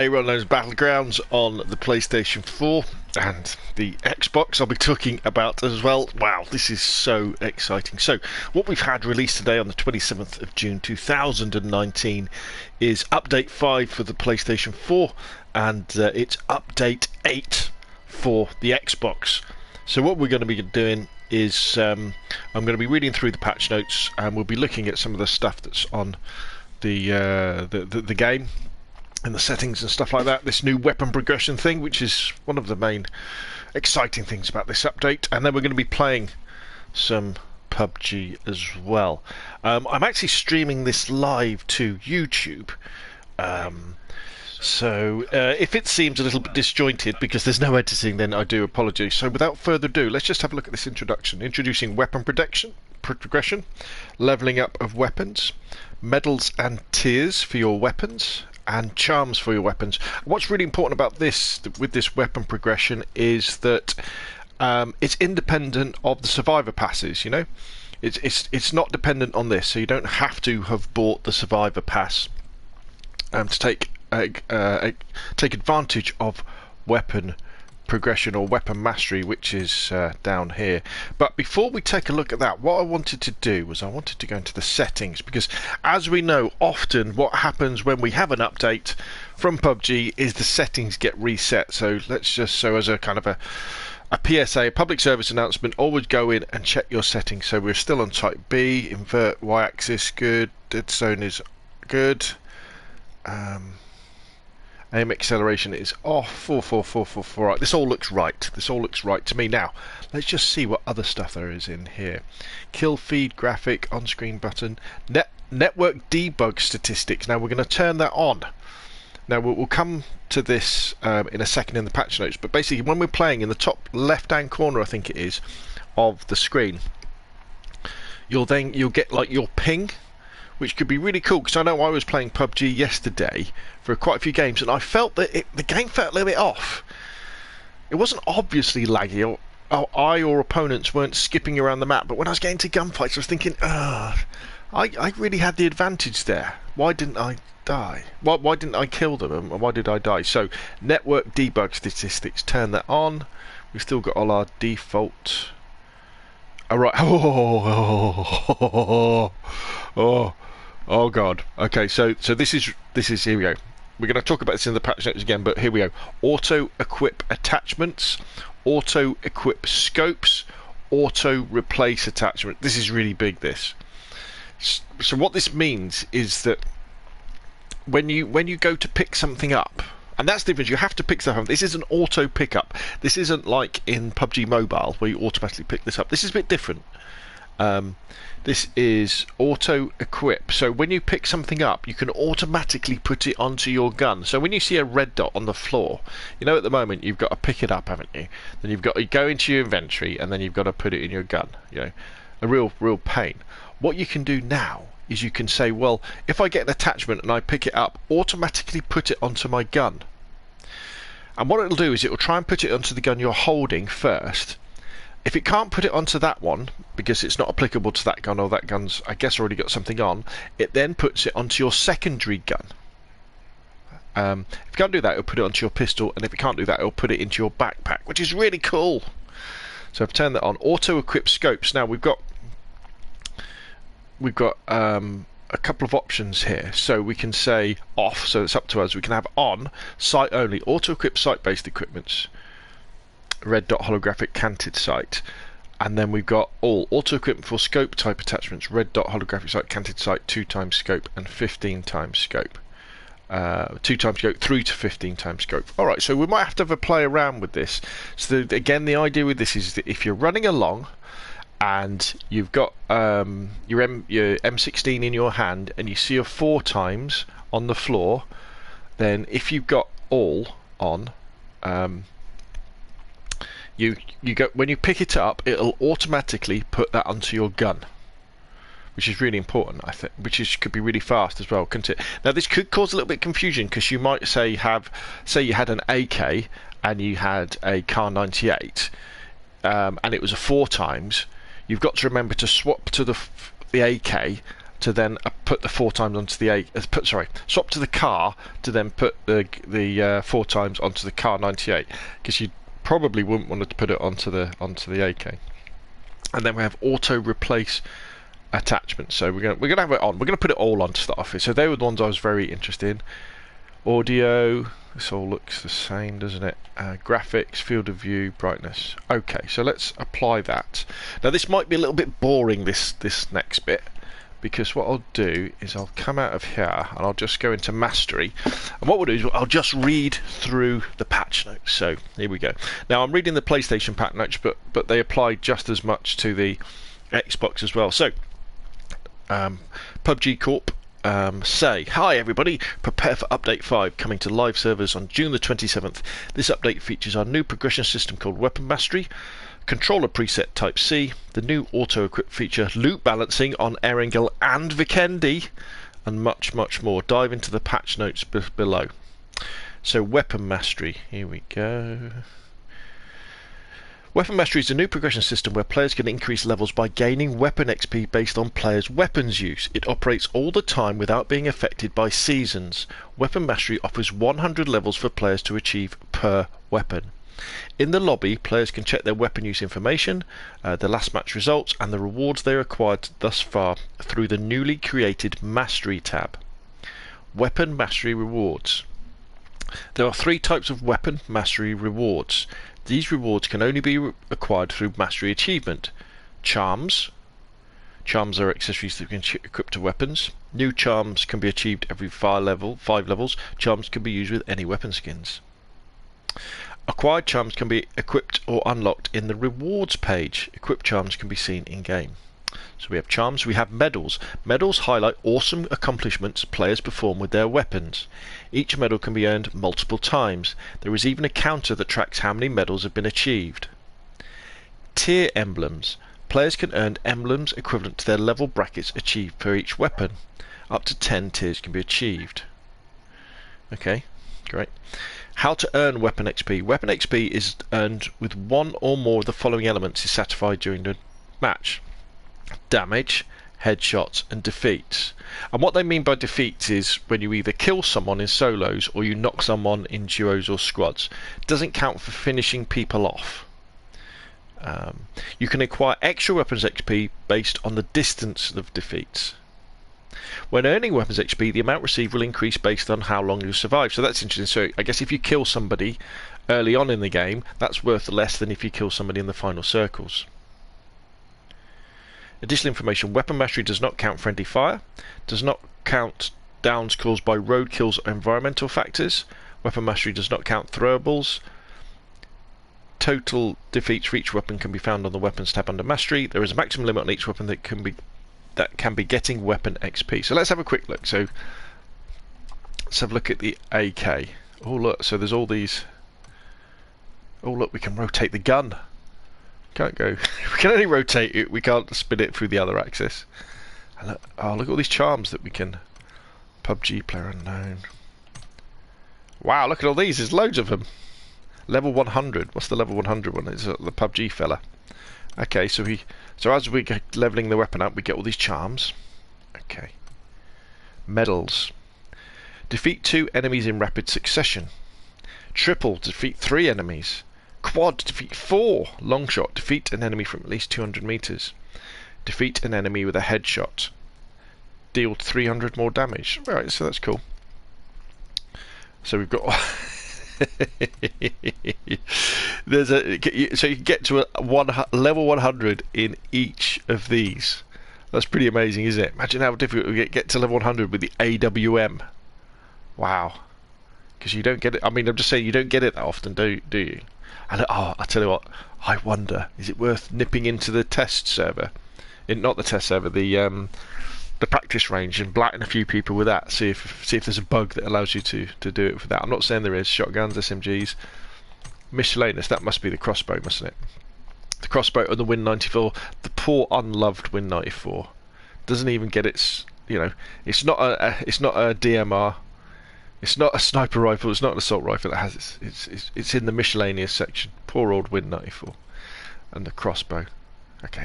PLAYERUNKNOW'S Battlegrounds on the PlayStation 4 and the Xbox I'll be talking about as well. Wow, this is so exciting. So, what we've had released today on the 27th of June 2019 is Update 5 for the PlayStation 4 and it's Update 8 for the Xbox. So what we're going to be doing is I'm going to be reading through the patch notes and we'll be looking at some of the stuff that's on the game and the settings and stuff like that. This new weapon progression thing, which is one of the main exciting things about this update, and then we're going to be playing some PUBG as well. I'm actually streaming this live to YouTube, so if it seems a little bit disjointed because there's no editing, then I do apologise. So without further ado, let's just have a look at this introduction. Introducing weapon progression, levelling up of weapons, medals and tiers for your weapons, and charms for your weapons. What's really important about this, with this weapon progression, is that it's independent of the survivor passes. You know, it's not dependent on this, so you don't have to have bought the survivor pass to take advantage of weapon progression or weapon mastery, which is down here. But before we take a look at that, what I wanted to do was I wanted to go into the settings, because as we know, often what happens when we have an update from PUBG is the settings get reset. So let's just, so as a kind of a PSA, a public service announcement, always go in and check your settings. So we're still on type B, invert y-axis, good, dead zone is good, aim acceleration is off, 44444. Right, this all looks right. This all looks right to me. Now, let's just see what other stuff there is in here. Kill feed graphic, on-screen button, network debug statistics. Now, we're going to turn that on. Now, we'll come to this in a second in the patch notes, but basically, when we're playing, in the top left-hand corner, I think it is, of the screen, you'll get like your ping, which could be really cool, because I know I was playing PUBG yesterday for quite a few games, and I felt that the game felt a little bit off. It wasn't obviously laggy, or I or opponents weren't skipping around the map, but when I was getting to gunfights, I was thinking, I really had the advantage there. Why didn't I die? Why didn't I kill them, and why did I die? So, network debug statistics, turn that on. We've still got all our default... Alright, oh god. Okay, so this is here we go. We're going to talk about this in the patch notes again, but here we go. Auto equip attachments, auto equip scopes, auto replace attachment. This is really big, this. So what this means is that when you go to pick something up, and that's the difference, you have to pick stuff up. This is an auto pickup. This isn't like in PUBG Mobile where you automatically pick this up. This is a bit different. This is auto equip. So when you pick something up, you can automatically put it onto your gun. So when you see a red dot on the floor, you know at the moment you've got to pick it up, haven't you? Then you've got to go into your inventory and then you've got to put it in your gun. You know, a real pain. What you can do now is you can say, well, if I get an attachment and I pick it up, automatically put it onto my gun. And what it'll do is it'll try and put it onto the gun you're holding first. If it can't put it onto that one, because it's not applicable to that gun, or that gun's, I guess, already got something on, it then puts it onto your secondary gun. If you can't do that, it'll put it onto your pistol, and if it can't do that, it'll put it into your backpack, which is really cool. So I've turned that on. Auto-equip scopes. Now, we've got a couple of options here. So we can say off, so it's up to us. We can have on, sight only, auto-equip sight-based equipments, red dot holographic canted sight, and then we've got all auto equipment for scope type attachments, red dot holographic sight, canted sight, 2x scope and 15x scope, 2x scope through to 15x scope. Alright, so we might have to play around with this. So again, the idea with this is that if you're running along and you've got your M16 in your hand and you see a 4x on the floor, then if you've got all on, you go, when you pick it up, it'll automatically put that onto your gun, which is really important, I think. Could be really fast as well, couldn't it? Now this could cause a little bit of confusion, because you might say you had an AK and you had a Kar 98, and it was a 4x. You've got to remember to swap to the AK, to then put the 4 times onto the swap to the car to then put the 4 times onto the car 98, because you probably wouldn't want to put it onto the AK. And then we have auto replace attachments. So we're gonna have it on. We're gonna put it all on to start off with. So they were the ones I was very interested in. Audio. This all looks the same, doesn't it? Graphics, field of view, brightness. Okay, so let's apply that. Now this might be a little bit boring, this next bit, because what I'll do is I'll come out of here and I'll just go into mastery, and what we'll do is I'll just read through the patch notes. So here we go. Now I'm reading the PlayStation patch notes, but they apply just as much to the Xbox as well. So PUBG Corp say, hi everybody, prepare for update 5 coming to live servers on June the 27th. This update features our new progression system called Weapon Mastery, controller preset Type C, the new auto equip feature, loot balancing on Erangel and Vikendi, and much more. Dive into the patch notes below. So Weapon Mastery, here we go. Weapon Mastery is a new progression system where players can increase levels by gaining weapon XP based on players' weapons use. It operates all the time without being affected by seasons. Weapon Mastery offers 100 levels for players to achieve per weapon. In the lobby, players can check their weapon use information, the last match results, and the rewards they acquired thus far through the newly created Mastery tab. Weapon Mastery rewards. There are 3 types of Weapon Mastery rewards. These rewards can only be acquired through Mastery achievement. Charms. Charms are accessories that can equip to weapons. New charms can be achieved every 5 levels. Charms can be used with any weapon skins. Acquired charms can be equipped or unlocked in the rewards page. Equipped charms can be seen in game. So we have charms, we have medals. Medals highlight awesome accomplishments players perform with their weapons. Each medal can be earned multiple times. There is even a counter that tracks how many medals have been achieved. Tier emblems. Players can earn emblems equivalent to their level brackets achieved per each weapon. Up to 10 tiers can be achieved. Okay, great. How to earn weapon XP. Weapon XP is earned with one or more of the following elements is satisfied during the match. Damage, headshots and defeats. And what they mean by defeats is when you either kill someone in solos or you knock someone in duos or squads. It doesn't count for finishing people off. You can acquire extra weapons XP based on the distance of defeats. When earning weapons XP, the amount received will increase based on how long you survive. So that's interesting. So I guess if you kill somebody early on in the game, that's worth less than if you kill somebody in the final circles. Additional information. Weapon Mastery does not count friendly fire, does not count downs caused by roadkills or environmental factors. Weapon Mastery does not count throwables. Total defeats for each weapon can be found on the Weapons tab under Mastery. There is a maximum limit on each weapon that can be getting weapon XP. So let's have a quick look. So let's have a look at the AK. Oh look, so there's all these. Oh look, we can rotate the gun. Can't go. We can only rotate it. We can't spin it through the other axis. And look, oh, look at all these charms that we can. PUBG PLAYERUNKNOWN. Wow, look at all these. There's loads of them. Level 100. What's the level 100 one? It's the PUBG fella. Okay, so as we get leveling the weapon up, we get all these charms. Okay. Medals. Defeat 2 enemies in rapid succession. Triple. Defeat 3 enemies. Quad, defeat 4. Long shot, defeat an enemy from at least 200 meters. Defeat an enemy with a headshot. Deal 300 more damage. Right, so that's cool. So we've got. So you can get to level 100 in each of these. That's pretty amazing, isn't it? Imagine how difficult we get to level 100 with the AWM. Wow. Because you don't get it. I mean, I'm just saying you don't get it that often, do you? And I tell you what, I wonder, is it worth nipping into the test server? Not the test server, the practice range, and blatting a few people with that. See if there's a bug that allows you to do it for that. I'm not saying there is. Shotguns, SMGs, miscellaneous. That must be the crossbow, mustn't it? The crossbow and the Win 94. The poor unloved Win 94 doesn't even get its. It's not a DMR. It's not a sniper rifle, it's not an assault rifle, it's in the miscellaneous section. Poor old Win 94. And the crossbow. Okay,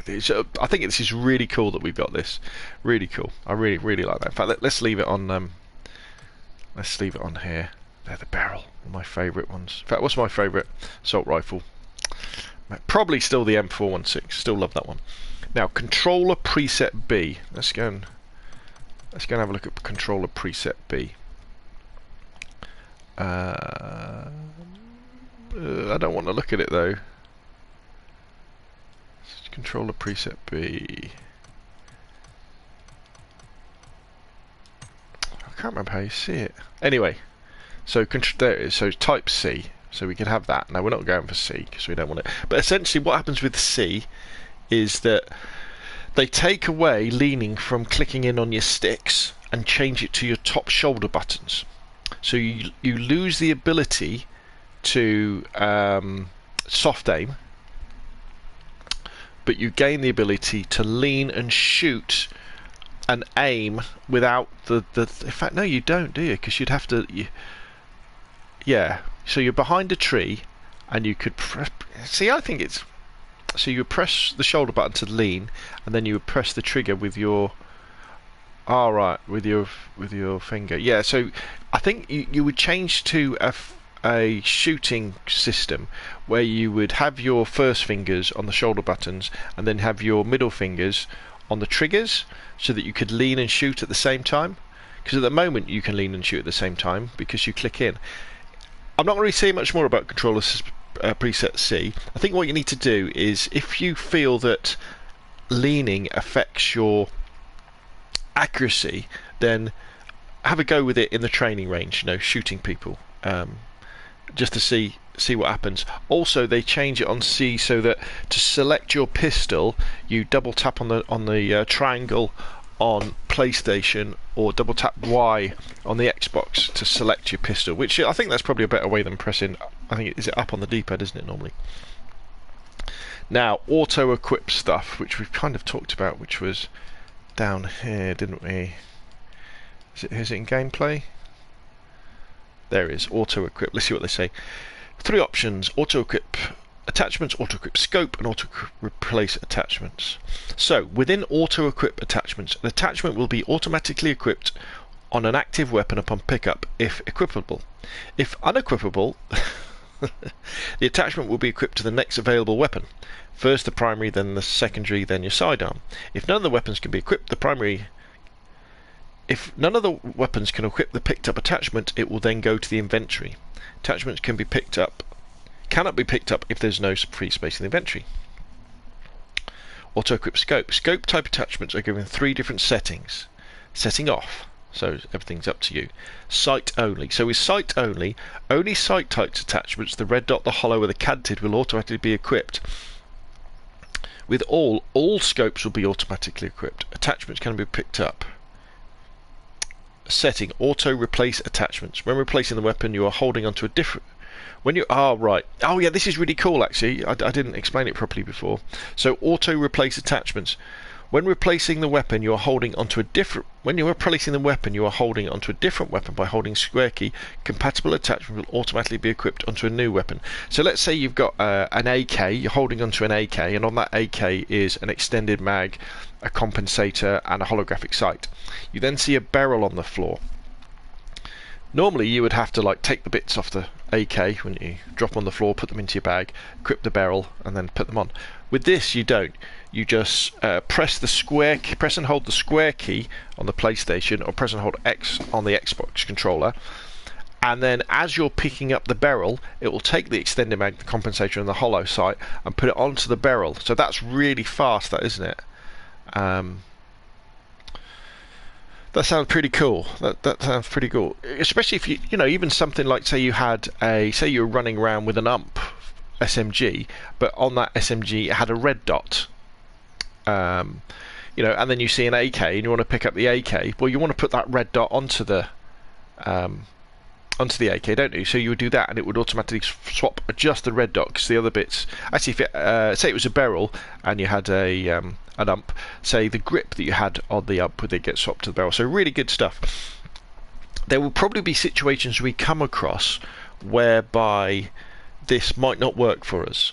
I think this is really cool that we've got this. Really cool. I really like that. In fact, let's leave it on. Let's leave it on here. They're the barrel, one of my favourite ones. In fact, what's my favourite assault rifle? Probably still the M416. Still love that one. Now, controller preset B. Let's go and have a look at controller preset B. I don't want to look at it though. Controller preset B. I can't remember how you see it. Anyway, so there it is. So type C. So we can have that. Now we're not going for C because we don't want it. But essentially, what happens with C is that they take away leaning from clicking in on your sticks and change it to your top shoulder buttons. So you lose the ability to soft aim, but you gain the ability to lean and shoot and aim without the in fact, no, you don't, do you? Because you'd have to. Yeah. So you're behind a tree, and you could press. See, I think it's. So you would press the shoulder button to lean, and then you would press the trigger with your. All right, with your finger. Yeah. So I think you would change to a shooting system where you would have your first fingers on the shoulder buttons and then have your middle fingers on the triggers, so that you could lean and shoot at the same time. Because at the moment you can lean and shoot at the same time because you click in. I'm not really saying much more about controller preset C. I think what you need to do is, if you feel that leaning affects your accuracy, then have a go with it in the training range, you know, shooting people, just to see what happens. Also, they change it on C so that to select your pistol, you double tap on the triangle on PlayStation, or double tap Y on the Xbox to select your pistol, which I think that's probably a better way than pressing. I think is it up on the D-pad, isn't it, normally? Now, auto equip stuff, which we've kind of talked about, which was down here, didn't we? Is it in gameplay? There it is, auto equip. Let's see what they say. 3 options: auto equip attachments, auto equip scope, and auto replace attachments. So within auto equip attachments, an attachment will be automatically equipped on an active weapon upon pickup if equipable. If unequipable, the attachment will be equipped to the next available weapon. First the primary, then the secondary, then your sidearm. If none of the weapons can be equipped, if none of the weapons can equip the picked up attachment, it will then go to the inventory. Attachments cannot be picked up if there's no free space in the inventory. Auto equip scope. Scope type attachments are given 3 different settings. Setting off, so everything's up to you. Sight only. So with sight only sight types attachments, the red dot, the hollow, or the canted will automatically be equipped. With all scopes will be automatically equipped. Attachments can be picked up. Setting auto replace attachments. When replacing the weapon, you are holding onto a different. When you right. Oh yeah, this is really cool actually. I didn't explain it properly before. So auto replace attachments. When replacing the weapon, you are holding onto a different. When you are replacing the weapon, you are holding onto a different weapon by holding square key. Compatible attachment will automatically be equipped onto a new weapon. So let's say you've got an AK. You're holding onto an AK, and on that AK is an extended mag, a compensator, and a holographic sight. You then see a barrel on the floor. Normally you would have to take the bits off the AK when you drop them on the floor, put them into your bag, equip the barrel, and then put them on. With this you don't. You just press and hold the square key on the PlayStation, or press and hold X on the Xbox controller, and then as you're picking up the barrel, it will take the extended mag, the compensator, and the hollow sight and put it onto the barrel. So that's really fast, that, isn't it? That sounds pretty cool. That sounds pretty cool, especially if you even something like, say you were running around with an SMG, but on that SMG it had a red dot, and then you see an AK and you want to pick up the AK. Well, you want to put that red dot onto the AK, don't you? So you would do that, and it would automatically adjust the red dot, because the other bits. Actually, if say it was a barrel and you had an ump, say the grip that you had on the ump would then get swapped to the barrel. So really good stuff. There will probably be situations we come across whereby this might not work for us.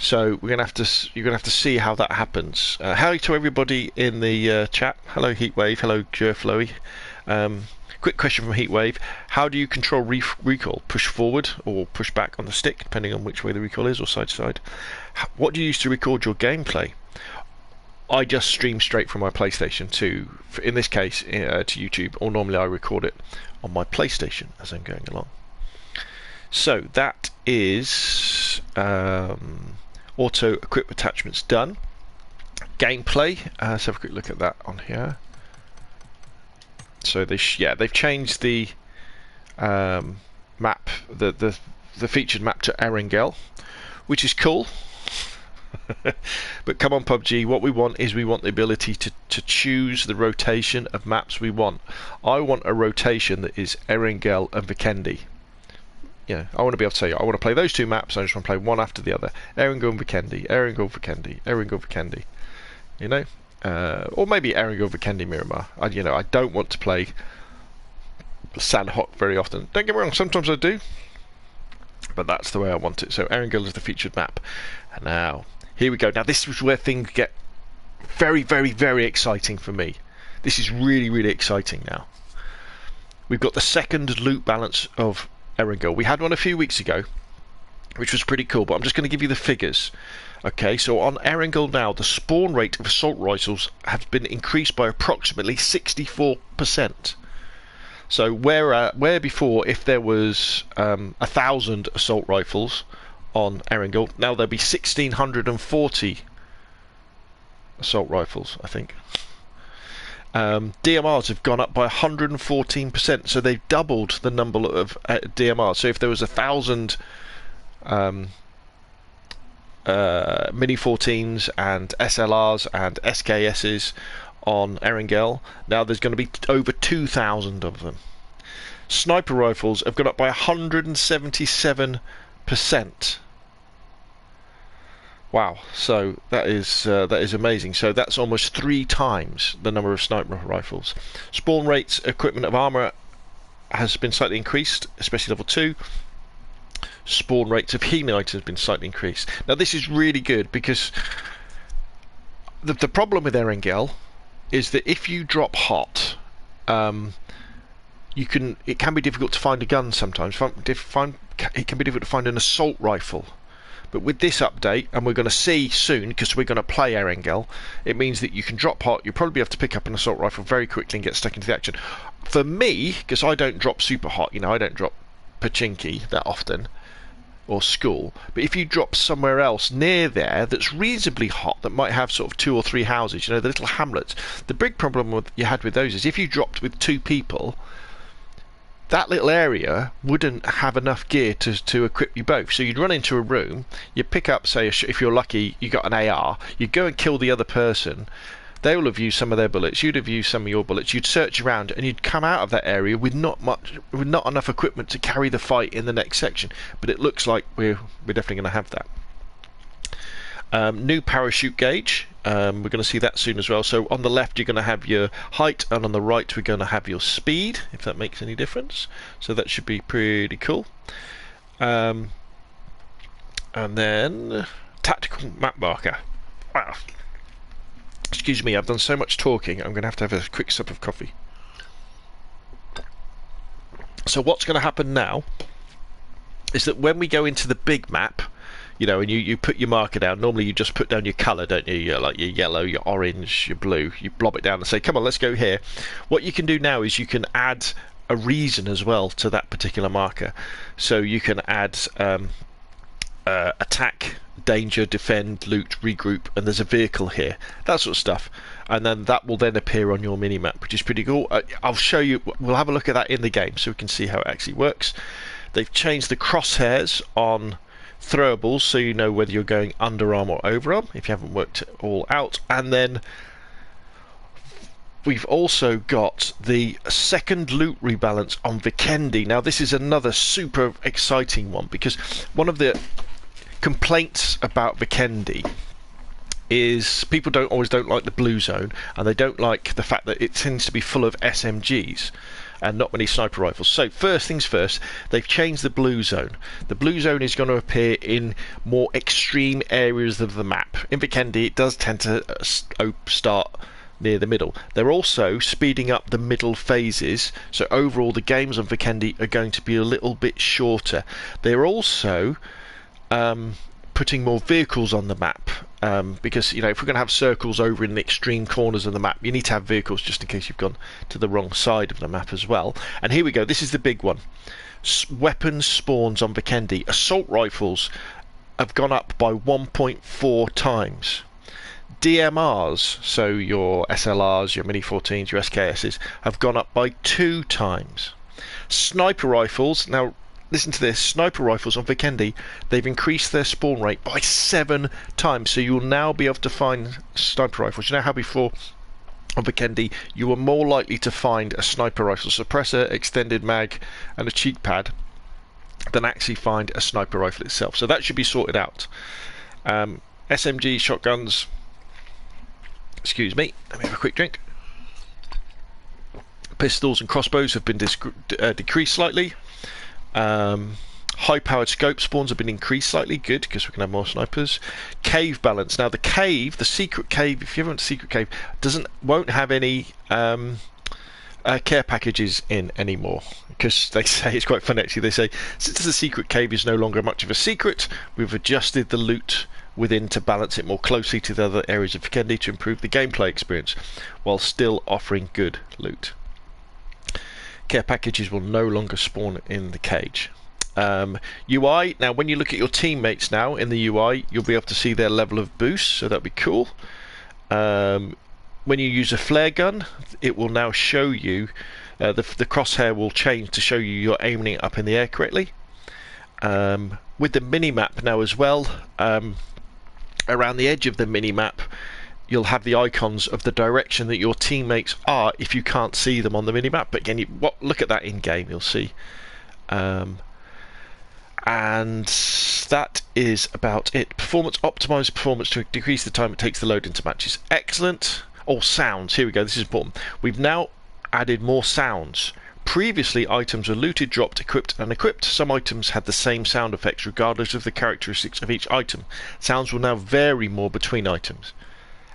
So you're gonna have to see how that happens. Hello to everybody in the chat. Hello Heatwave. Hello Jerflowy. Quick question from Heatwave: how do you control recoil? Push forward or push back on the stick, depending on which way the recoil is, or side to side. What do you use to record your gameplay? I just stream straight from my PlayStation to, in this case, to YouTube, or normally I record it on my PlayStation as I'm going along. So that is auto equip attachments done. Gameplay. Let's have a quick look at that on here. So they've changed the map, the featured map to Erangel, which is cool. But come on PUBG, what we want is the ability to choose the rotation of maps we want. I want a rotation that is Erangel and Vikendi. Yeah, I want to be able to say I want to play those two maps. I just want to play one after the other. Erangel and Vikendi, Erangel Vikendi, Erangel Vikendi. You know, or maybe Erangel Vikendi Miramar. I don't want to play Sandhock very often. Don't get me wrong, sometimes I do, but that's the way I want it. So Erangel is the featured map. And now here we go. Now this is where things get very, very, very exciting for me. This is really, really exciting now. We've got the second loot balance of Erangel. We had one a few weeks ago, which was pretty cool, but I'm just going to give you the figures. Okay, so on Erangel now, the spawn rate of assault rifles has been increased by approximately 64%. So where before, if there was 1,000 assault rifles on Erangel, now there'll be 1,640 assault rifles, I think. DMRs have gone up by 114%, so they've doubled the number of DMRs. So if there was 1,000 Mini 14s and SLRs and SKSs on Erangel, now there's going to be over 2,000 of them. Sniper rifles have gone up by 177%. Wow, so that is amazing. So that's almost 3 times the number of sniper rifles. Spawn rates, equipment of armor has been slightly increased, especially level 2. Spawn rates of healing items have been slightly increased. Now this is really good because the problem with Erangel is that if you drop hot, it can be difficult to find a gun sometimes. It can be difficult to find an assault rifle. But with this update, and we're going to see soon, because we're going to play Erangel, it means that you can drop hot, you'll probably be able to pick up an assault rifle very quickly and get stuck into the action. For me, because I don't drop super hot, I don't drop Pachinki that often, or school, but if you drop somewhere else near there that's reasonably hot, that might have sort of 2 or 3 houses, the little hamlets, the big problem you had with those is if you dropped with 2 people, that little area wouldn't have enough gear to equip you both. So you'd run into a room, you'd pick up, say, if you're lucky, you got an AR, you'd go and kill the other person, they will have used some of their bullets, you'd have used some of your bullets, you'd search around, and you'd come out of that area with not enough equipment to carry the fight in the next section. But it looks like we're definitely going to have that. New parachute gauge, we're going to see that soon as well. So on the left you're going to have your height, and on the right we're going to have your speed, if that makes any difference. So that should be pretty cool. And then tactical map marker. Wow. Excuse me, I've done so much talking, I'm going to have a quick sip of coffee. So what's going to happen now is that when we go into the big map, and you put your marker down, normally you just put down your colour, don't you? Like your yellow, your orange, your blue. You blob it down and say, come on, let's go here. What you can do now is you can add a reason as well to that particular marker. So you can add attack, danger, defend, loot, regroup, and there's a vehicle here. That sort of stuff. And then that will then appear on your mini-map, which is pretty cool. I'll show you, we'll have a look at that in the game so we can see how it actually works. They've changed the crosshairs on throwables, so you know whether you're going underarm or overarm if you haven't worked it all out. And then we've also got the second loot rebalance on Vikendi. Now this is another super exciting one, because one of the complaints about Vikendi is people don't like the blue zone, and they don't like the fact that it tends to be full of SMGs. and not many sniper rifles. So first things first, they've changed the blue zone. The blue zone is going to appear in more extreme areas of the map. In Vikendi, it does tend to start near the middle. They're also speeding up the middle phases, so overall the games on Vikendi are going to be a little bit shorter. They're also putting more vehicles on the map, because, you know, if we're going to have circles over in the extreme corners of the map, you need to have vehicles just in case you've gone to the wrong side of the map as well. And here we go, this is the big one. Weapons spawns on Vikendi. Assault rifles have gone up by 1.4 times. DMRs, so your SLRs, your Mini 14s, your SKSs, have gone up by 2 times. Sniper rifles, now listen to this, sniper rifles on Vikendi, they've increased their spawn rate by 7 times, so you'll now be able to find sniper rifles. You know how before on Vikendi you were more likely to find a sniper rifle suppressor, extended mag and a cheek pad than actually find a sniper rifle itself, so that should be sorted out. SMG shotguns, excuse me, let me have a quick drink. Pistols and crossbows have been decreased slightly. High-powered scope spawns have been increased slightly, good, because we can have more snipers. Cave balance. Now the secret cave, if you haven't a secret cave, won't have any care packages in anymore, because they say, it's quite funny actually, they say, since the secret cave is no longer much of a secret, we've adjusted the loot within to balance it more closely to the other areas of Vikendi to improve the gameplay experience, while still offering good loot. Care packages will no longer spawn in the cage. UI, now when you look at your teammates now in the UI, you'll be able to see their level of boost, so that'll be cool. When you use a flare gun, it will now show you, the crosshair will change to show you you're aiming it up in the air correctly. With the mini-map now as well, around the edge of the mini-map, you'll have the icons of the direction that your teammates are if you can't see them on the minimap. But again, look at that in game, you'll see. And that is about it. Optimize performance to decrease the time it takes to load into matches. Excellent. Oh, sounds. Here we go. This is important. We've now added more sounds. Previously, items were looted, dropped, equipped and equipped. Some items had the same sound effects regardless of the characteristics of each item. Sounds will now vary more between items.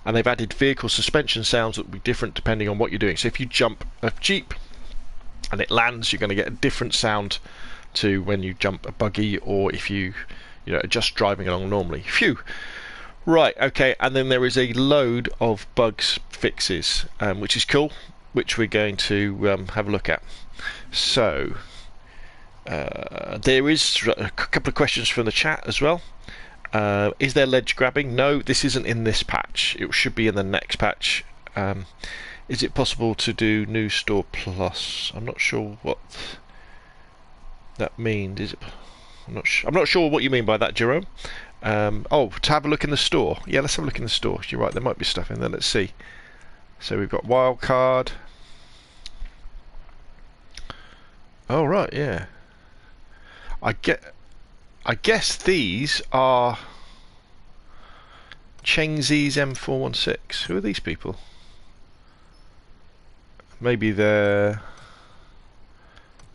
And they've added vehicle suspension sounds that will be different depending on what you're doing. So if you jump a jeep and it lands, you're going to get a different sound to when you jump a buggy, or if you are just driving along normally. Phew. Right, okay, and then there is a load of bugs fixes, which is cool, which we're going to have a look at. So there is a couple of questions from the chat as well. Is there ledge grabbing? No, this isn't in this patch. It should be in the next patch. Is it possible to do new store plus? I'm not sure what that means. Is it? I'm not sure what you mean by that, Jerome. Oh, to have a look in the store. Yeah, let's have a look in the store. You're right, there might be stuff in there. Let's see. So we've got wildcard. Oh right, yeah. I guess these are Chengzi's M416. Who are these people? Maybe are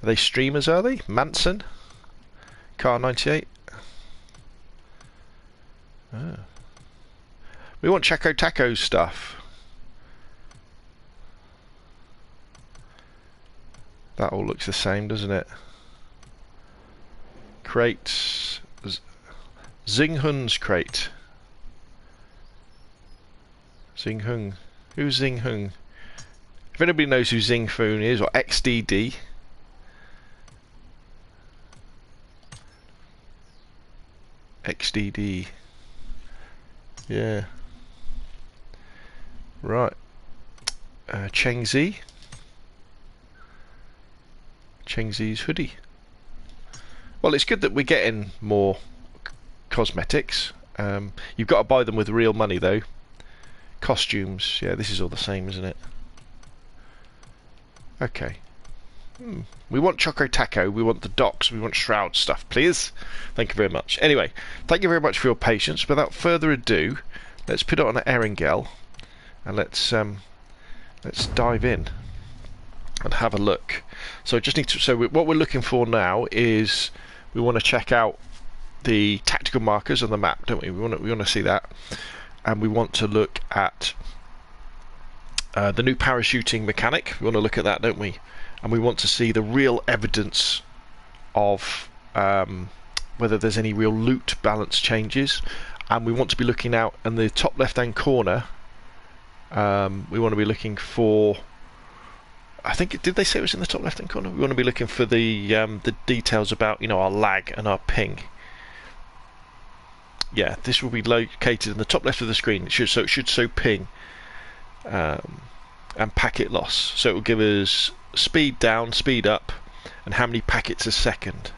they streamers, are they? Manson? Car 98? Oh. We want Chaco Taco stuff. That all looks the same, doesn't it? Crates. Xinghun's crate. Xinghung. Who's Xinghung? If anybody knows who Xinghun is, or XDD. XDD. Yeah. Right. Chengzi. Chengzi's hoodie. Well, it's good that we're getting more cosmetics. You've got to buy them with real money though. Costumes, yeah, this is all the same, isn't it? Okay. We want Choco Taco, we want the docks, we want Shroud stuff, please. Thank you very much. Anyway, thank you very much for your patience. Without further ado, let's put it on Erangel and let's dive in and have a look So I just need to. So what we're looking for now is we want to check out the tactical markers on the map, don't we? We want to see that, and we want to look at the new parachuting mechanic. We want to look at that, don't we? And we want to see the real evidence of whether there's any real loot balance changes, and we want to be looking out in the top left-hand corner. We want to be looking for. I think did they say it was in the top left-hand corner? We want to be looking for the details about our lag and our ping. Yeah, this will be located in the top left of the screen. It should show ping and packet loss. So it will give us speed down, speed up, and how many packets a second.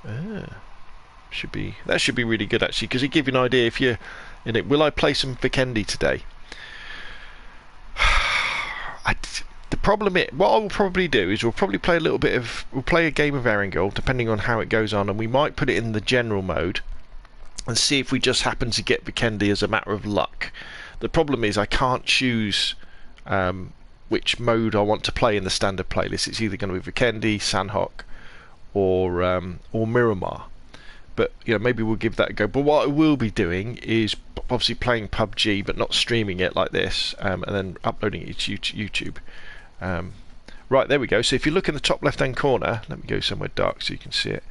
That should be really good actually, because it gives you an idea if you're in it. Will I play some Vikendi today? The problem is, what I will probably do is we'll probably play a game of Erangel, depending on how it goes on, and we might put it in the general mode and see if we just happen to get Vikendi as a matter of luck. The problem is I can't choose which mode I want to play in the standard playlist. It's either going to be Vikendi, Sanhok, or Miramar. But maybe we'll give that a go. But what I will be doing is obviously playing PUBG, but not streaming it like this, and then uploading it to YouTube. Right, there we go. So if you look in the top left-hand corner, let me go somewhere dark so you can see it.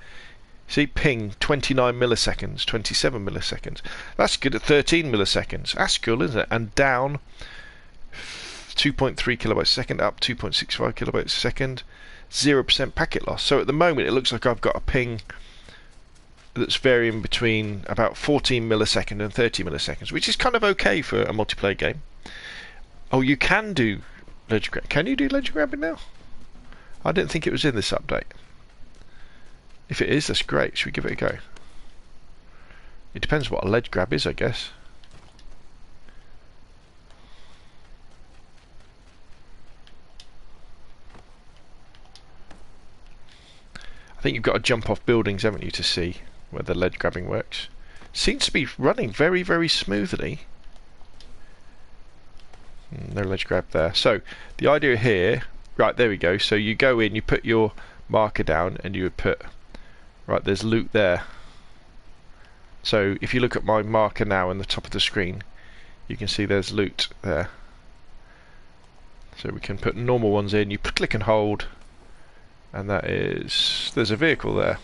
See, ping 29 milliseconds, 27 milliseconds. That's good at 13 milliseconds. That's cool, isn't it? And down 2.3 kilobytes a second, up 2.65 kilobytes a second, 0% packet loss. So at the moment, it looks like I've got a ping that's varying between about 14 milliseconds and 30 milliseconds, which is kind of okay for a multiplayer game. Oh, you can do ledge grab. Can you do ledge grabbing now? I didn't think it was in this update. If it is, that's great. Should we give it a go? It depends what a ledge grab is, I guess. I think you've got to jump off buildings, haven't you, to see where the ledge grabbing works. Seems to be running very, very smoothly. No ledge grab there. So the idea here, right, there we go. So you go in, you put your marker down, and you would put, right, there's loot there. So if you look at my marker now in the top of the screen, you can see there's loot there. So we can put normal ones in, you click and hold, and that is, there's a vehicle there.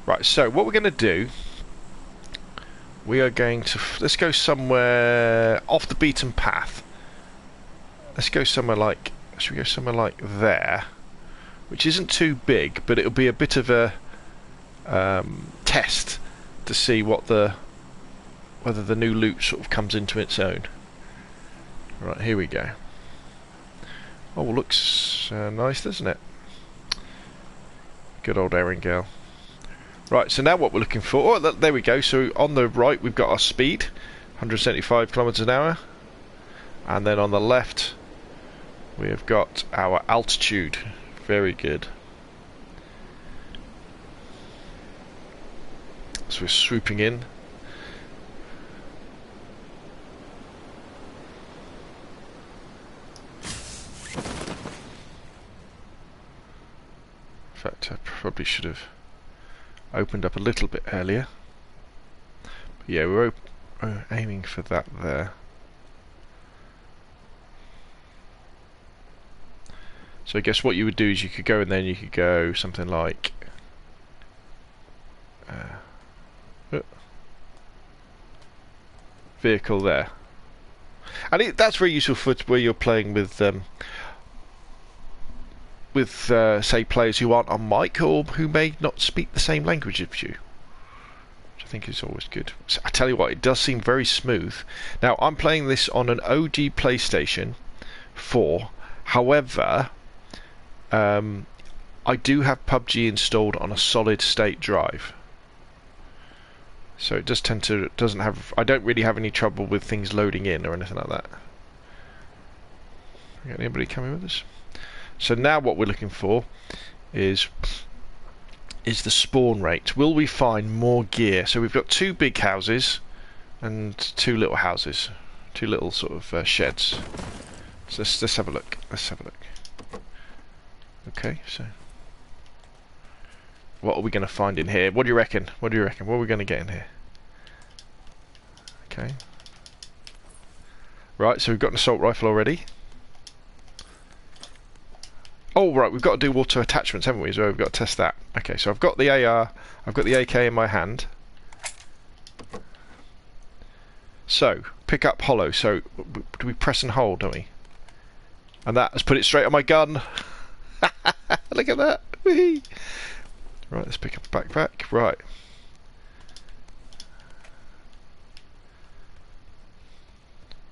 Right, so what we're going to do, we are going to, let's go somewhere off the beaten path. Let's go somewhere like, should we go somewhere like there, which isn't too big, but it'll be a bit of a test to see whether the new loot sort of comes into its own. Right, here we go. Oh, looks nice, doesn't it? Good old Erangel. Right, so now what we're looking for, oh, there we go. So on the right we've got our speed, 175 kilometers an hour, and then on the left we have got our altitude. Very good. So we're swooping in. In fact, I probably should have opened up a little bit earlier. But yeah, we're aiming for that there. So I guess what you would do is you could go and then you could go something like vehicle there, and that's very useful for where you're playing with say players who aren't on mic or who may not speak the same language as you, which I think is always good. So I tell you what, it does seem very smooth. Now I'm playing this on an OG PlayStation 4, however I do have PUBG installed on a solid state drive, so it does tend to I don't really have any trouble with things loading in or anything like that. Got anybody coming with us? So now what we're looking for is the spawn rate. Will we find more gear? So we've got 2 big houses and 2 little houses, 2 little sort of sheds. So let's have a look. Let's have a look. Okay, so what are we going to find in here? What do you reckon? What do you reckon? What are we going to get in here? Okay. Right, so we've got an assault rifle already. Oh, right, we've got to do auto attachments, haven't we? So we've got to test that. Okay, so I've got the AR, I've got the AK in my hand. So, pick up hollow. So, do we press and hold, don't we? And that has put it straight on my gun. Look at that. Whee! Right, let's pick up a backpack. Right.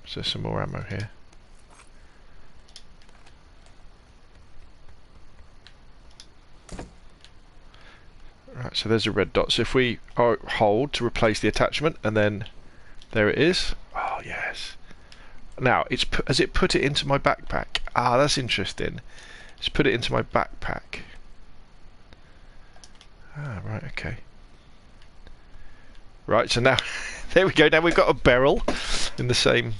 So some more ammo here. Right, so there's a red dot. So if we hold to replace the attachment, and then there it is. Oh yes. Now has it put it into my backpack? Ah, that's interesting. It's put it into my backpack. Ah, right, okay. Right, so now there we go. Now we've got a barrel in the same.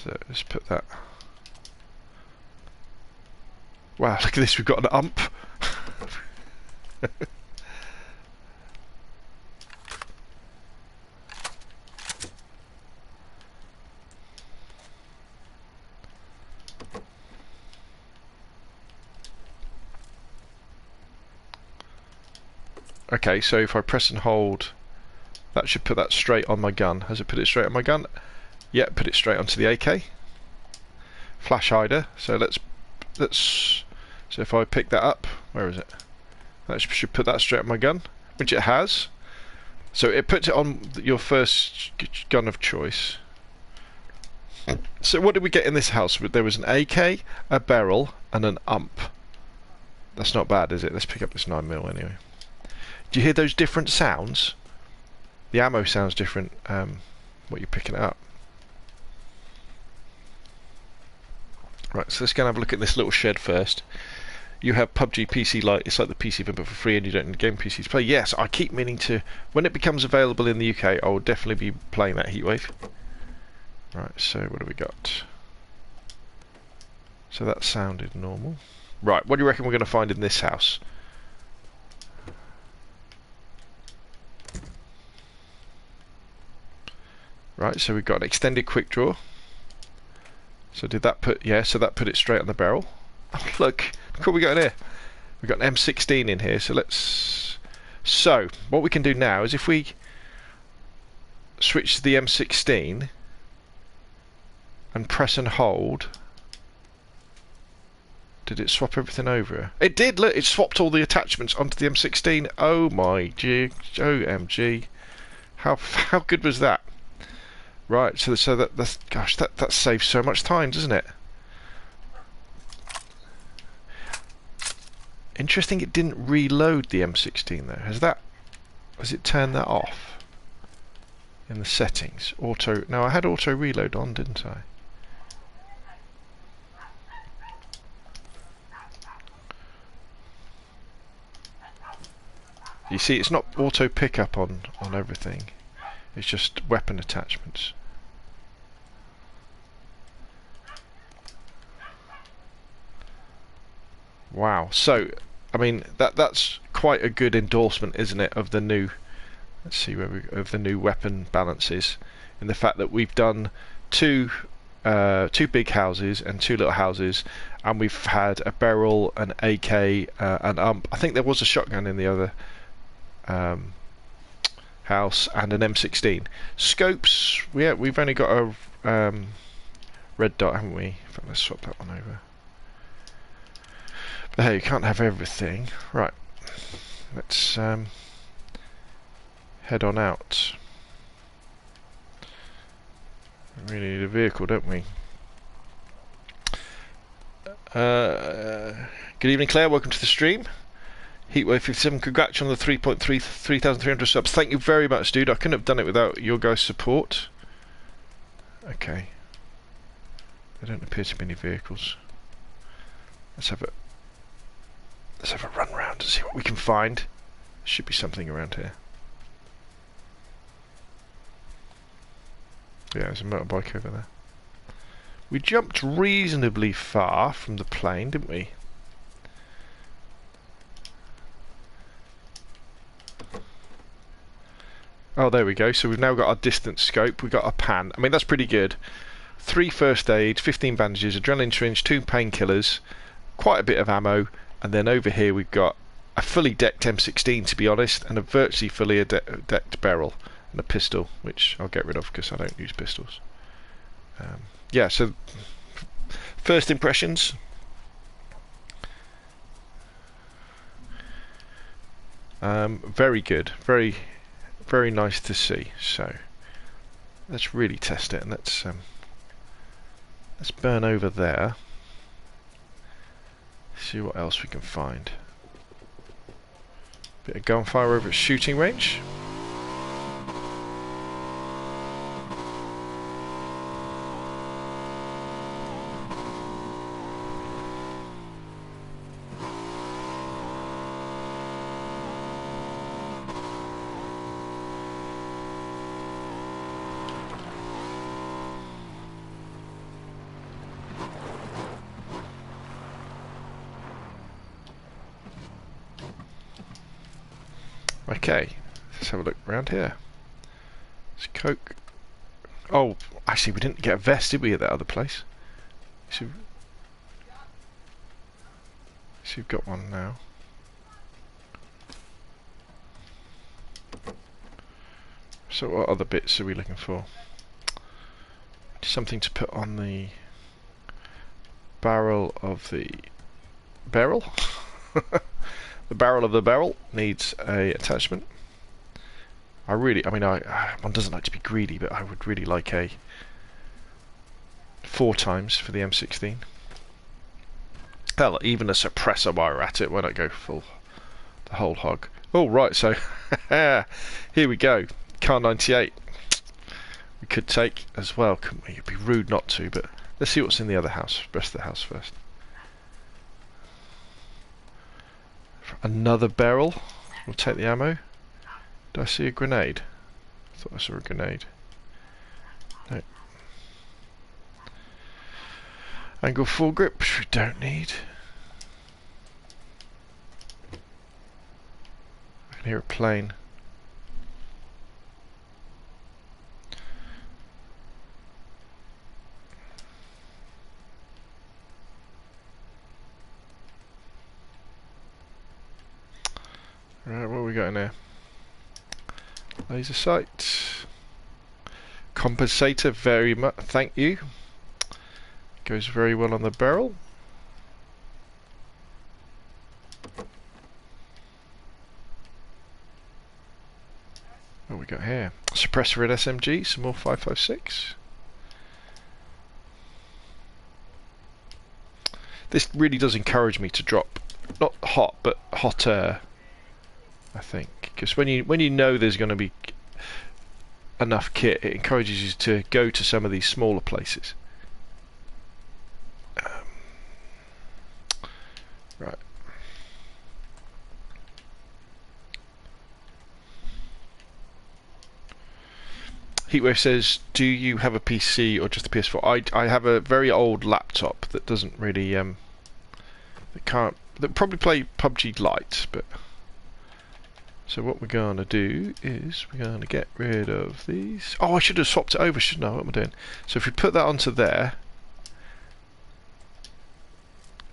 So let's put that. Wow, look at this, we've got an ump. Okay, so if I press and hold, that should put that straight on my gun. Has it put it straight on my gun? Yeah, put it straight onto the AK. Flash hider, so so if I pick that up, where is it? That should put that straight on my gun, which it has. So it puts it on your first gun of choice. So what did we get in this house? There was an AK, a barrel, and an ump. That's not bad, is it? Let's pick up this 9mm anyway. Do you hear those different sounds? The ammo sounds different, what you're picking it up. Right, so let's go and have a look at this little shed first. You have PUBG PC Lite, it's like the PC but for free and you don't need game PC to play. Yes, I keep meaning to, when it becomes available in the UK, I will definitely be playing that Heatwave. Right, so what do we got? So that sounded normal. Right, what do you reckon we're going to find in this house? Right, so we've got an extended quick draw. So did that put, yeah, so that put it straight on the barrel. Oh, look what we got in here. We've got an M16 in here, so let's... So, what we can do now is if we switch to the M16 and press and hold... Did it swap everything over? It did, look, it swapped all the attachments onto the M16. Oh my G, OMG. How good was that? Right, so that's gosh, that saves so much time, doesn't it? Interesting, it didn't reload the M16 though. Has it turned that off in the settings? Auto. No, I had auto reload on, didn't I? You see, it's not auto pickup on everything. It's just weapon attachments. Wow. So, I mean, that's quite a good endorsement, isn't it, of the new? Let's see of the new weapon balances, in the fact that we've done two big houses and two little houses, and we've had a barrel, an AK, an ump. I think there was a shotgun in the other house, and an M16. Scopes, yeah, we've only got a red dot, haven't we? In fact, let's swap that one over. But hey, you can't have everything. Right, let's head on out. We really need a vehicle, don't we? Good evening, Claire. Welcome to the stream. Heatwave 57, congrats on the 3,300 subs. Thank you very much, dude. I couldn't have done it without your guys' support. Okay. There don't appear to be any vehicles. Let's have a run round and see what we can find. There should be something around here. Yeah, there's a motorbike over there. We jumped reasonably far from the plane, didn't we? Oh, there we go. So we've now got our distance scope. We've got our pan. I mean, that's pretty good. 3 first aids, 15 bandages, adrenaline syringe, 2 painkillers, quite a bit of ammo, and then over here we've got a fully decked M16, to be honest, and a virtually fully decked barrel and a pistol, which I'll get rid of because I don't use pistols. Yeah, so first impressions. Very good, very nice to see. So let's really test it, and let's burn over there. See what else we can find. Bit of gunfire over at shooting range. Okay, let's have a look around here. It's Coke. Oh, actually, we didn't get a vest, did we, at that other place? So you've got one now. So what other bits are we looking for? Something to put on the barrel of the barrel? The barrel of the barrel needs a attachment. I mean, one doesn't like to be greedy, but I would really like a 4 times for the M16. Hell, even a suppressor while we're at it. Why not go full, the whole hog? Oh, right, so here we go. Car 98. We could take as well, couldn't we? It'd be rude not to, but let's see what's in the other house. Rest of the house first. Another barrel. We'll take the ammo. Did I see a grenade? I thought I saw a grenade. No. Angle foregrip, which we don't need. I can hear a plane. Right, what have we got in here? Laser sight. Compensator, very much, thank you. Goes very well on the barrel. What we got here? Suppressor at SMG, some more 5.56. This really does encourage me to drop, not hot, but hotter, I think, because when you know there's going to be enough kit, it encourages you to go to some of these smaller places. Right. Heatwave says, do you have a PC or just a PS4? I have a very old laptop that doesn't really that probably play PUBG Lite, but so what we're going to do is we're going to get rid of these. Oh, I should have swapped it over, shouldn't I? What am I doing? So if we put that onto there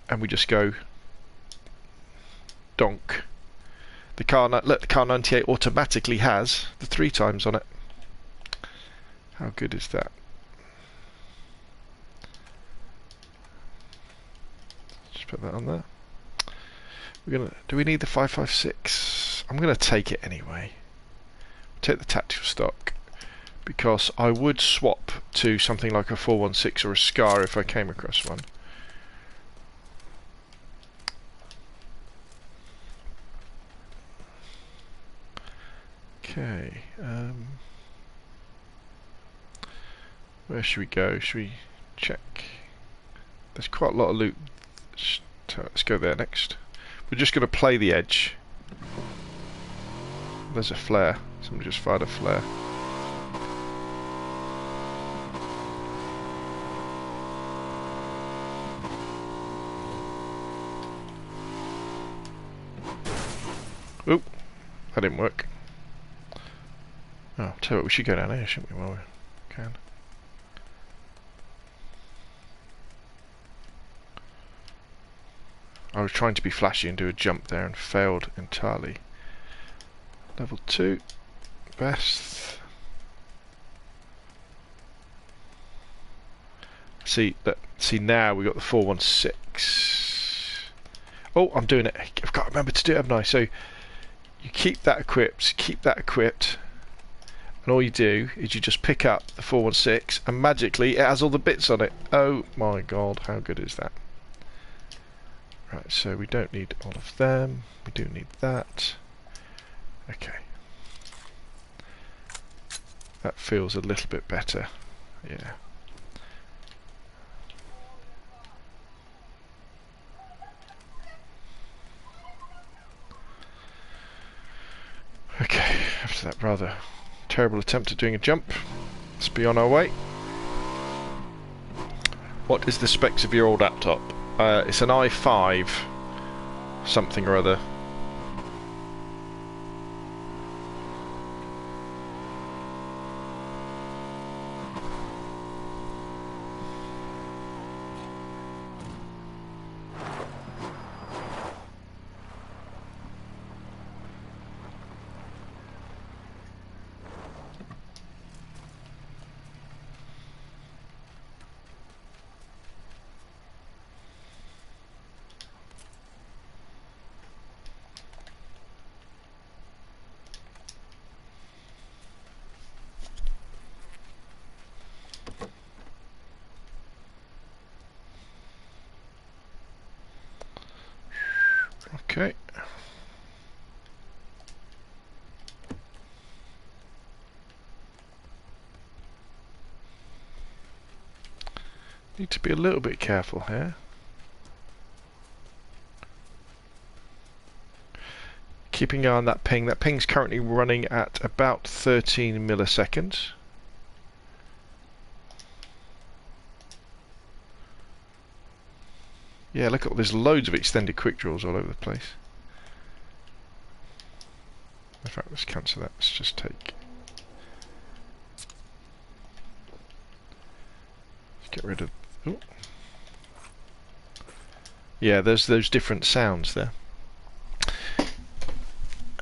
and we just go donk, the car 98 automatically has the 3 times on it. How good is that? Just put that on there. Do we need the 5.56? I'm gonna take it anyway. Take the tactical stock because I would swap to something like a 4.16 or a Scar if I came across one. Okay. Where should we go? Should we check? There's quite a lot of loot. Let's go there next. We're just going to play the edge. There's a flare. Somebody just fired a flare. Oop, that didn't work. Oh, tell you what, we should go down here, shouldn't we, while we can? I was trying to be flashy and do a jump there and failed entirely. Level 2, best. See now we got the 416. Oh, I'm doing it. I've got to remember to do it, haven't I? So you keep that equipped, and all you do is you just pick up the 416 and magically it has all the bits on it. Oh my god, how good is that? Right, so we don't need all of them. We do need that. Okay. That feels a little bit better. Yeah. Okay, after that rather terrible attempt at doing a jump, let's be on our way. What is the specs of your old laptop? It's an i5 something or other. Okay. Need to be a little bit careful here. Keeping an eye on that ping. That ping's currently running at about 13 milliseconds. Yeah, look at, there's loads of extended quick draws all over the place. In fact, let's cancel that. Let's just take. Let's get rid of. Ooh. Yeah, there's those different sounds there.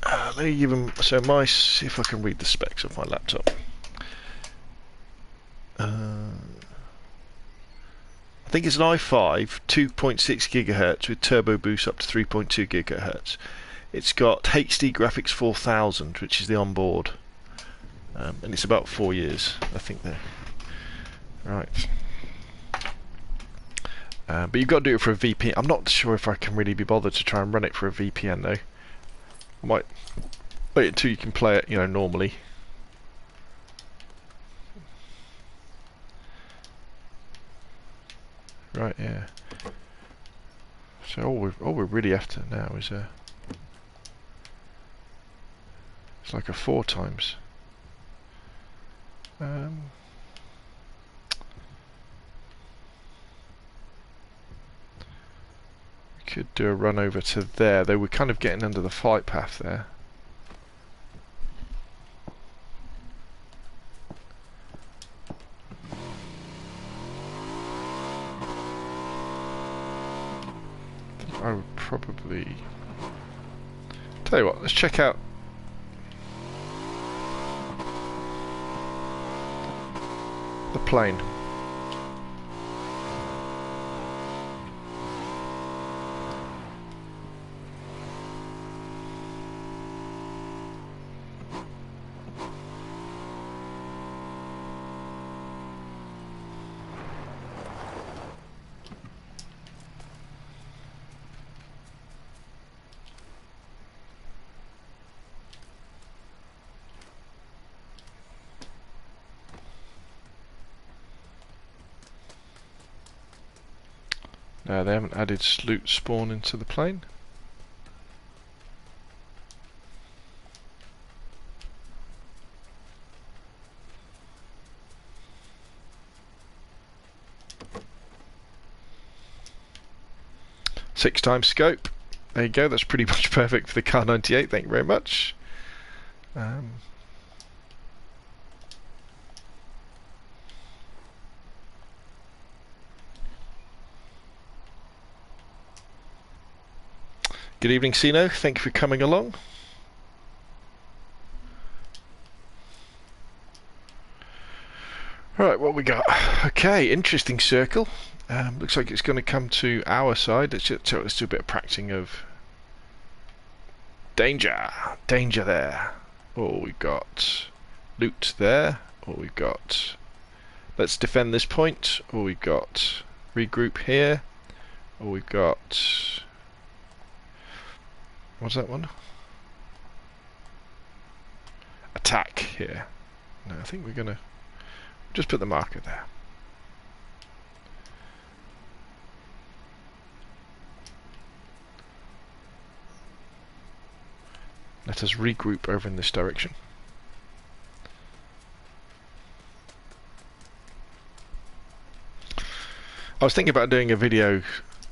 Let me give them. So see if I can read the specs of my laptop. I think it's an i5, 2.6 gigahertz with turbo boost up to 3.2 gigahertz. It's got HD Graphics 4000, which is the onboard, and it's about 4 years, I think. There, right. But you've got to do it for a VPN. I'm not sure if I can really be bothered to try and run it for a VPN though. I might wait until you can play it, you know, normally. Right, yeah. So all we're really after now is it's like a 4 times. We could do a run over to there, though we're kind of getting under the flight path there. I would probably tell you what, let's check out the plane. No, they haven't added sloot spawn into the plane. Six times scope. There you go, that's pretty much perfect for the Car 98, thank you very much. Good evening, Sino, thank you for coming along. Right, what we got? Okay, interesting circle. Looks like it's going to come to our side. Let's do a bit of practicing of danger there. Oh, we've got loot there. Oh, we've got let's defend this point. Oh, we've got regroup here. Oh, we've got what's that one? Attack here. No, I think we're gonna just put the marker there. Let us regroup over in this direction. I was thinking about doing a video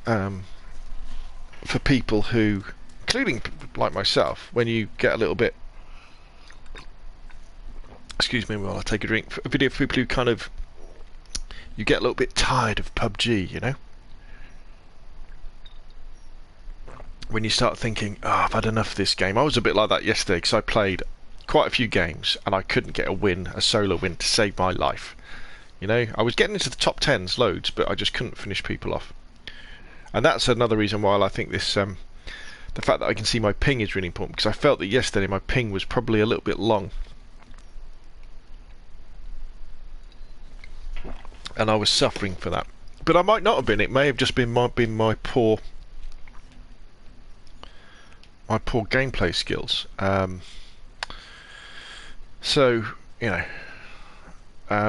for people who, including like myself, when you get a little bit, excuse me while I take a drink, a video for people who kind of, you get a little bit tired of PUBG, you know? When you start thinking, oh, I've had enough of this game. I was a bit like that yesterday because I played quite a few games and I couldn't get a win, a solo win, to save my life. You know, I was getting into the top 10s loads, but I just couldn't finish people off. And that's another reason why I think this, the fact that I can see my ping is really important, because I felt that yesterday my ping was probably a little bit long. And I was suffering for that. But I might not have been. It may have just been my poor gameplay skills. So, you know,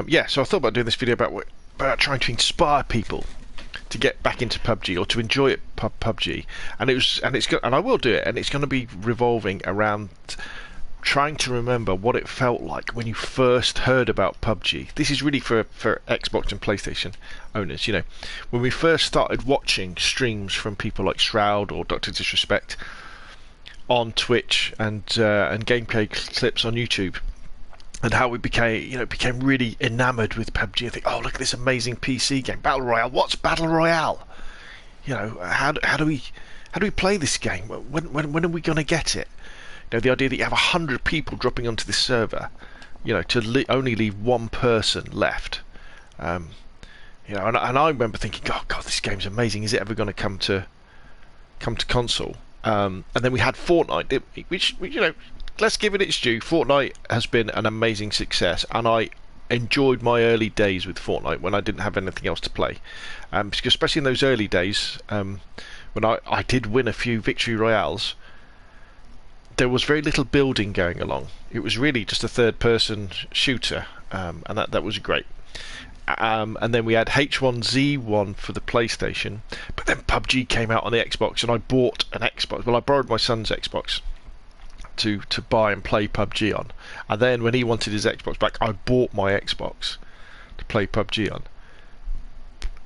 yeah, so I thought about doing this video about trying to inspire people to get back into PUBG or to enjoy it, PUBG, and I will do it, and it's going to be revolving around trying to remember what it felt like when you first heard about PUBG. This is really for Xbox and PlayStation owners, you know, when we first started watching streams from people like Shroud or Dr. Disrespect on Twitch and gameplay clips on YouTube, and how we became really enamoured with PUBG. I think, oh, look at this amazing PC game, Battle Royale. What's Battle Royale? You know, how do we play this game? When are we going to get it? You know, the idea that you have 100 people dropping onto this server, you know, to only leave one person left. You know, and I remember thinking, oh God, this game's amazing. Is it ever going to come to console? And then we had Fortnite, which, you know, let's give it its due. Fortnite has been an amazing success, and I enjoyed my early days with Fortnite when I didn't have anything else to play. Because especially in those early days, when I did win a few victory royales, there was very little building going along. It was really just a third-person shooter, and that was great. And then we had H1Z1 for the PlayStation, but then PUBG came out on the Xbox, and I bought an Xbox. Well, I borrowed my son's Xbox to buy and play PUBG on, and then when he wanted his Xbox back, I bought my Xbox to play PUBG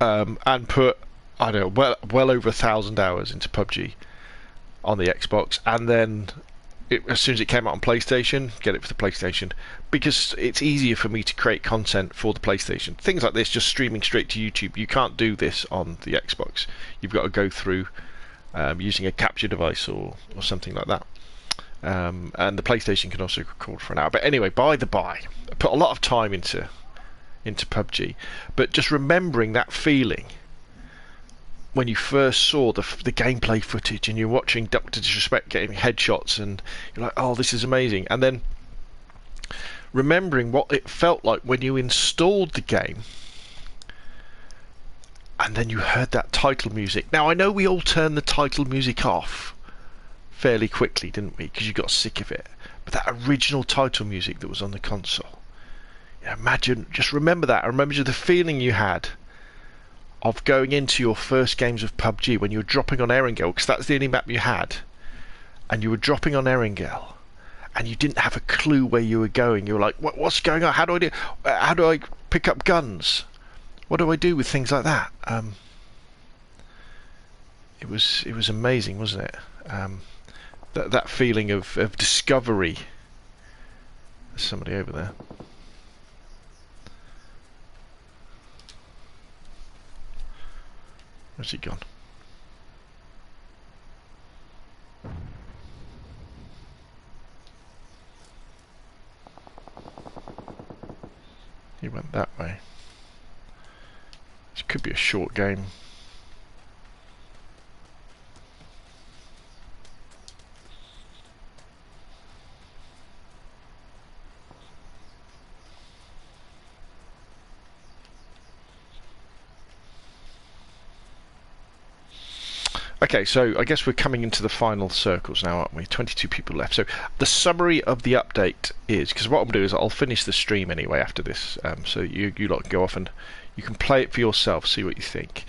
on, and put, I don't know, well over 1,000 hours into PUBG on the Xbox, and then as soon as it came out on PlayStation, get it for the PlayStation, because it's easier for me to create content for the PlayStation. Things like this, just streaming straight to YouTube, you can't do this on the Xbox. You've got to go through using a capture device or something like that. And the PlayStation can also record for an hour. But anyway, by the by, I put a lot of time into PUBG, but just remembering that feeling when you first saw the gameplay footage and you're watching Dr. Disrespect getting headshots, and you're like, oh, this is amazing. And then remembering what it felt like when you installed the game and then you heard that title music. Now, I know we all turned the title music off fairly quickly, didn't we? Because you got sick of it. But that original title music that was on the console, you know, imagine, just remember that. I remember the feeling you had of going into your first games of PUBG when you were dropping on Erangel, because that's the only map you had, and you were dropping on Erangel, and you didn't have a clue where you were going. You were like, what's going on? How do I pick up guns? What do I do with things like that? it was amazing, wasn't it? That feeling of discovery. There's somebody over there. Where's he gone? He went that way. This could be a short game. Okay, so I guess we're coming into the final circles now, aren't we? 22 people left. So the summary of the update is, because what I'm going to do is I'll finish the stream anyway after this, so you lot can go off and you can play it for yourself, see what you think.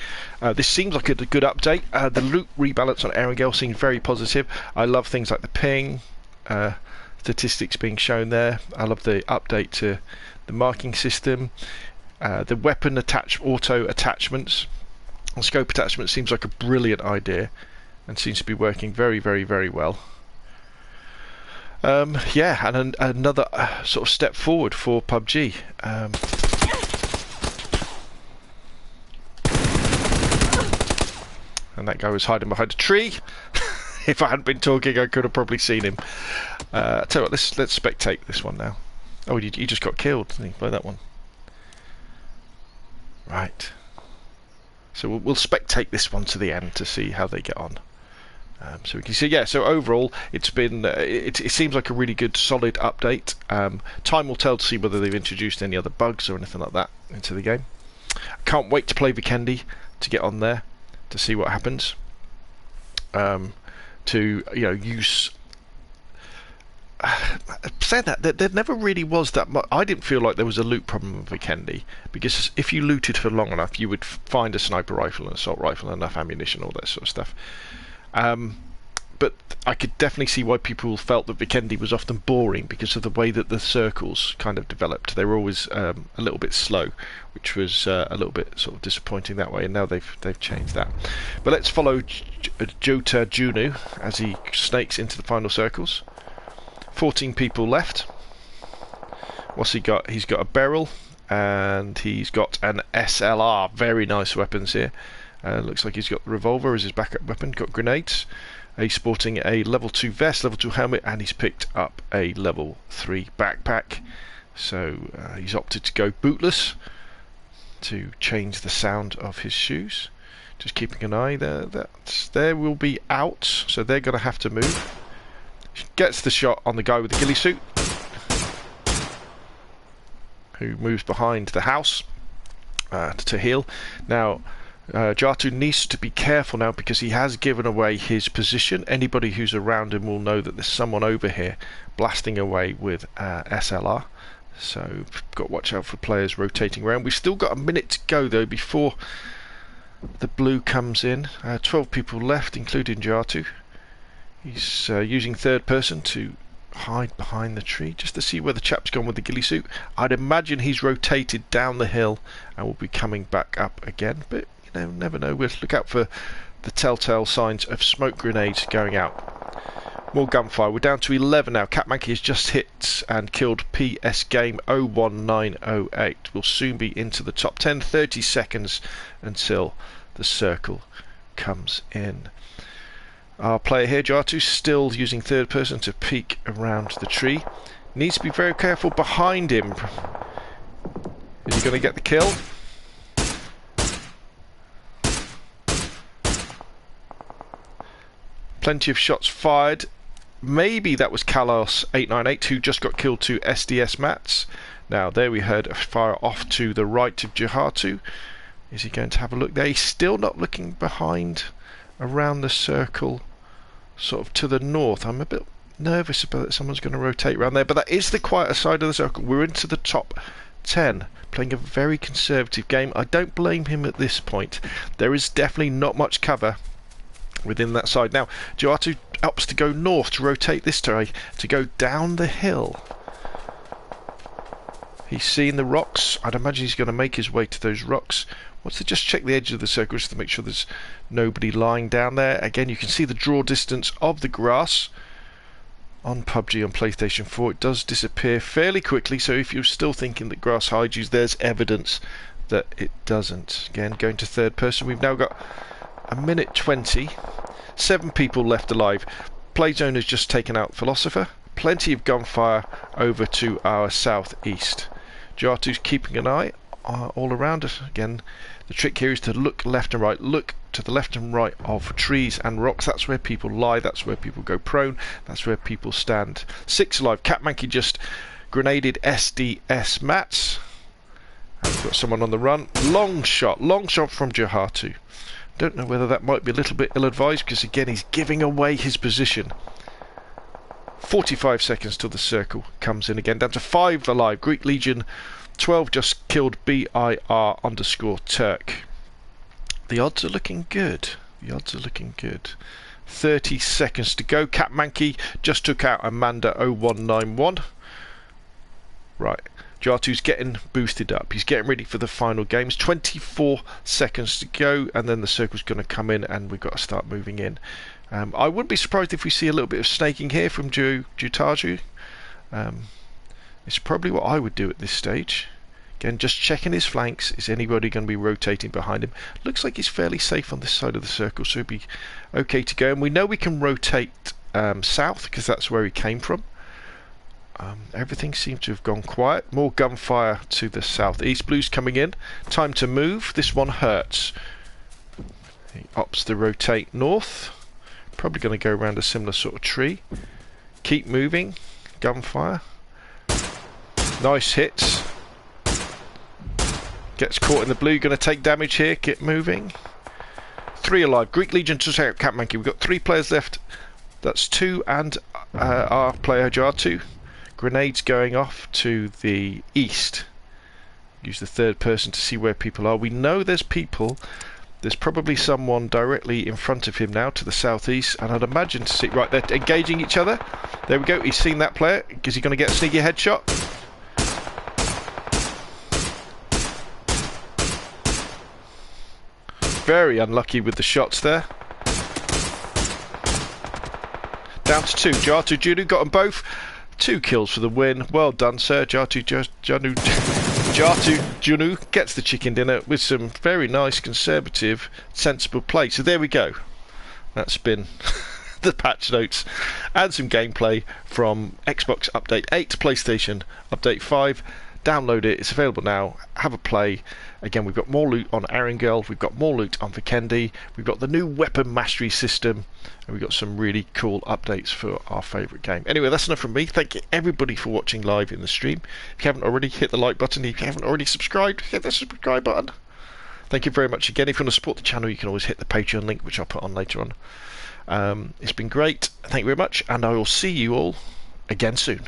This seems like a good update. The loot rebalance on Erangel seems very positive. I love things like the ping, statistics being shown there. I love the update to the marking system, the weapon auto attachments. The scope attachment seems like a brilliant idea and seems to be working very, very, very well. Yeah, and another sort of step forward for PUBG. And that guy was hiding behind a tree. If I hadn't been talking, I could have probably seen him. Tell you what, let's spectate this one now. Oh, he just got killed, didn't he, by that one? Right. So we'll spectate this one to the end to see how they get on. So we can see, yeah. So overall, it's been it seems like a really good, solid update. Time will tell to see whether they've introduced any other bugs or anything like that into the game. Can't wait to play Vikendi, to get on there to see what happens. To use. Saying that, there never really was that much. I didn't feel like there was a loot problem with Vikendi, because if you looted for long enough, you would find a sniper rifle, an assault rifle, and enough ammunition, all that sort of stuff. But I could definitely see why people felt that Vikendi was often boring, because of the way that the circles kind of developed. They were always a little bit slow, which was a little bit sort of disappointing that way. And now they've changed that. But let's follow Jota Junu as he snakes into the final circles. 14 people left. What's he got? He's got a barrel and he's got an SLR. Very nice weapons here. Looks like he's got the revolver as his backup weapon. Got grenades. He's sporting a level 2 vest, level 2 helmet, and he's picked up a level 3 backpack. So he's opted to go bootless to change the sound of his shoes. Just keeping an eye there. There will be out, so they're going to have to move. Gets the shot on the guy with the ghillie suit, who moves behind the house to heal. Now, Jatu needs to be careful now, because he has given away his position. Anybody who's around him will know that there's someone over here blasting away with SLR. So, got to watch out for players rotating around. We've still got a minute to go, though, before the blue comes in. 12 people left, including Jatu. He's using third person to hide behind the tree, just to see where the chap's gone with the ghillie suit. I'd imagine he's rotated down the hill and will be coming back up again, but you never know. We'll look out for the telltale signs of smoke grenades going out. More gunfire. We're down to 11 now. Catmonkey has just hit and killed PS Game 01908. We'll soon be into the top 10. 30 seconds until the circle comes in. Our player here, Jatu, still using third person to peek around the tree. Needs to be very careful behind him. Is he going to get the kill? Plenty of shots fired. Maybe that was Kalos898 who just got killed to SDS mats. Now there we heard a fire off to the right of Jihatu. Is he going to have a look there? He's still not looking behind around the circle, sort of to the north. I'm a bit nervous about that someone's going to rotate around there, but that is the quieter side of the circle. We're into the top 10, playing a very conservative game. I don't blame him at this point. There is definitely not much cover within that side. Now, Jihatu opts to go north to rotate this way, to go down the hill. He's seen the rocks. I'd imagine he's going to make his way to those rocks. Wants to just check the edge of the circle just to make sure there's nobody lying down there. Again, you can see the draw distance of the grass on PUBG on PlayStation 4. It does disappear fairly quickly, so if you're still thinking that grass hides you, there's evidence that it doesn't. Again, going to third person, we've now got a minute 20. 7 people left alive. Playzone has just taken out Philosopher. Plenty of gunfire over to our southeast. Jartu's keeping an eye all around us. Again, the trick here is to look left and right. Look to the left and right of trees and rocks. That's where people lie. That's where people go prone. That's where people stand. 6 alive. Catmonkey just grenaded SDS mats. And we've got someone on the run. Long shot from Jahatu. Don't know whether that might be a little bit ill-advised, because again he's giving away his position. 45 seconds till the circle comes in again. Down to 5 alive. Greek Legion 12 just killed BIR_Turk. The odds are looking good. 30 seconds to go. Catmonkey just took out Amanda 0191. Right. Jartu's getting boosted up. He's getting ready for the final games. 24 seconds to go, and then the circle's going to come in, and we've got to start moving in. I wouldn't be surprised if we see a little bit of snaking here from Jutaju. It's probably what I would do at this stage. Again, just checking his flanks. Is anybody going to be rotating behind him? Looks like he's fairly safe on this side of the circle, so he'll be okay to go. And we know we can rotate south, because that's where he came from. Everything seems to have gone quiet. More gunfire to the southeast. Blue's coming in. Time to move. This one hurts. He opts to rotate north. Probably going to go around a similar sort of tree. Keep moving. Gunfire. Nice hits. Gets caught in the blue. Going to take damage here. Get moving. 3 alive. Greek Legion to take out Catmonkey. We've got 3 players left. That's 2 and our player Jar2. Grenades going off to the east. Use the third person to see where people are. We know there's people. There's probably someone directly in front of him now to the southeast, and I'd imagine to see... Right, they're engaging each other. There we go. He's seen that player. Is he going to get a sneaky headshot? Very unlucky with the shots there. Down to 2. Jartu Junu got them both. 2 kills for the win. Well done, sir. Jartu Junu gets the chicken dinner with some very nice, conservative, sensible play. So there we go. That's been the patch notes and some gameplay from Xbox Update 8 to PlayStation Update 5. Download it. It's available now. Have a play. Again, we've got more loot on Erangel. We've got more loot on Vikendi. We've got the new weapon mastery system. And we've got some really cool updates for our favourite game. Anyway, that's enough from me. Thank you everybody for watching live in the stream. If you haven't already, hit the like button. If you haven't already subscribed, hit the subscribe button. Thank you very much again. If you want to support the channel, you can always hit the Patreon link, which I'll put on later on. It's been great. Thank you very much. And I will see you all again soon.